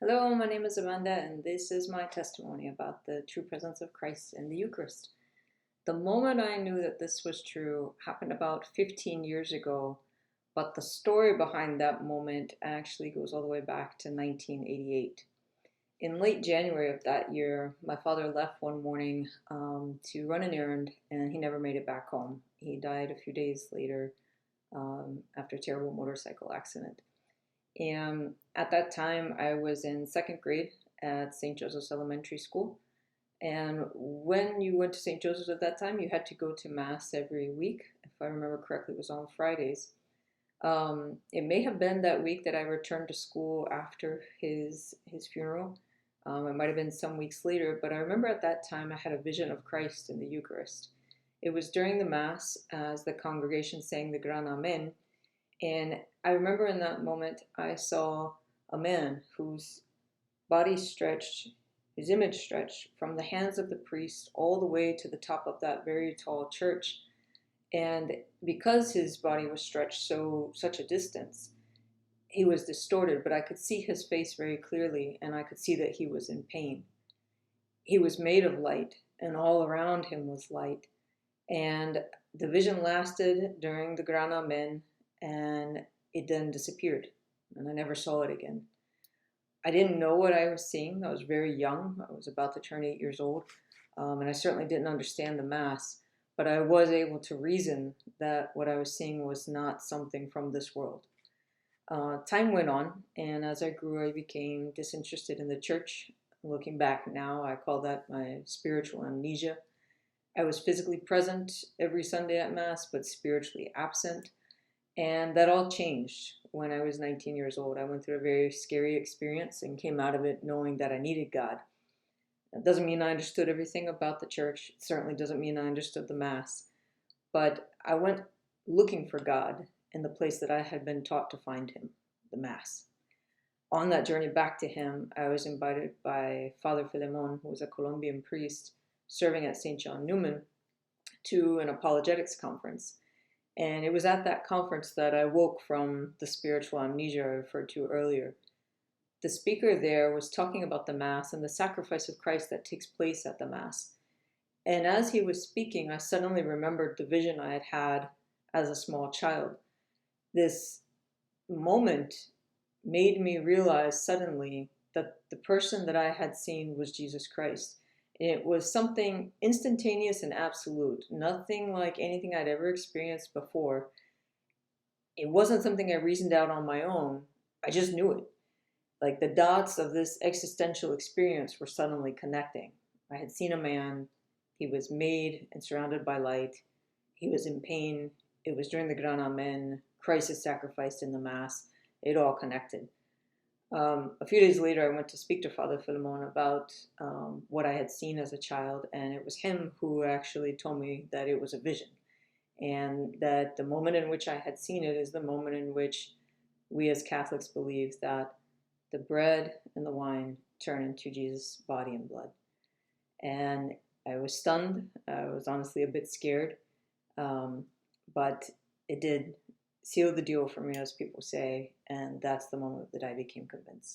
Hello, my name is Amanda, and this is my testimony about the true presence of Christ in the Eucharist. The moment I knew that this was true happened about 15 years ago, but the story behind that moment actually goes all the way back to 1988. In late January of that year, my father left one morning to run an errand, and he never made it back home. He died a few days later after a terrible motorcycle accident. And at that time, I was in second grade at St. Joseph's Elementary School. And when you went to St. Joseph's at that time, you had to go to Mass every week. If I remember correctly, it was on Fridays. It may have been that week that I returned to school after his funeral. It might have been some weeks later, but I remember at that time I had a vision of Christ in the Eucharist. It was during the Mass as the congregation sang the Gran Amen, and I remember in that moment I saw a man whose body stretched, his image stretched from the hands of the priest all the way to the top of that very tall church. And because his body was stretched such a distance, he was distorted, but I could see his face very clearly, and I could see that he was in pain. He was made of light, and all around him was light. And the vision lasted during the Gran Amen, and it then disappeared, and I never saw it again. I didn't know what I was seeing. I was very young. I was about to turn 8 years old, and I certainly didn't understand the Mass, but I was able to reason that what I was seeing was not something from this world. Time went on, and as I grew, I became disinterested in the church. Looking back now, I call that my spiritual amnesia. I was physically present every Sunday at Mass, but spiritually absent. And that all changed when I was 19 years old. I went through a very scary experience and came out of it knowing that I needed God. That doesn't mean I understood everything about the church. It certainly doesn't mean I understood the Mass. But I went looking for God in the place that I had been taught to find him, the Mass. On that journey back to him, I was invited by Father Philemon, who was a Colombian priest serving at St. John Neumann, to an apologetics conference. And it was at that conference that I woke from the spiritual amnesia I referred to earlier. The speaker there was talking about the Mass and the sacrifice of Christ that takes place at the Mass. And as he was speaking, I suddenly remembered the vision I had had as a small child. This moment made me realize suddenly that the person that I had seen was Jesus Christ. It was something instantaneous and absolute, nothing like anything I'd ever experienced before. It wasn't something I reasoned out on my own. I just knew it. Like the dots of this existential experience were suddenly connecting. I had seen a man. He was made and surrounded by light. He was in pain. It was during the Gran Amen. Christ is sacrificed in the Mass. It all connected. A few days later, I went to speak to Father Philemon about what I had seen as a child, and it was him who actually told me that it was a vision, and that the moment in which I had seen it is the moment in which we as Catholics believe that the bread and the wine turn into Jesus' body and blood. And I was stunned. I was honestly a bit scared, but it did seal the deal for me, as people say, and that's the moment that I became convinced.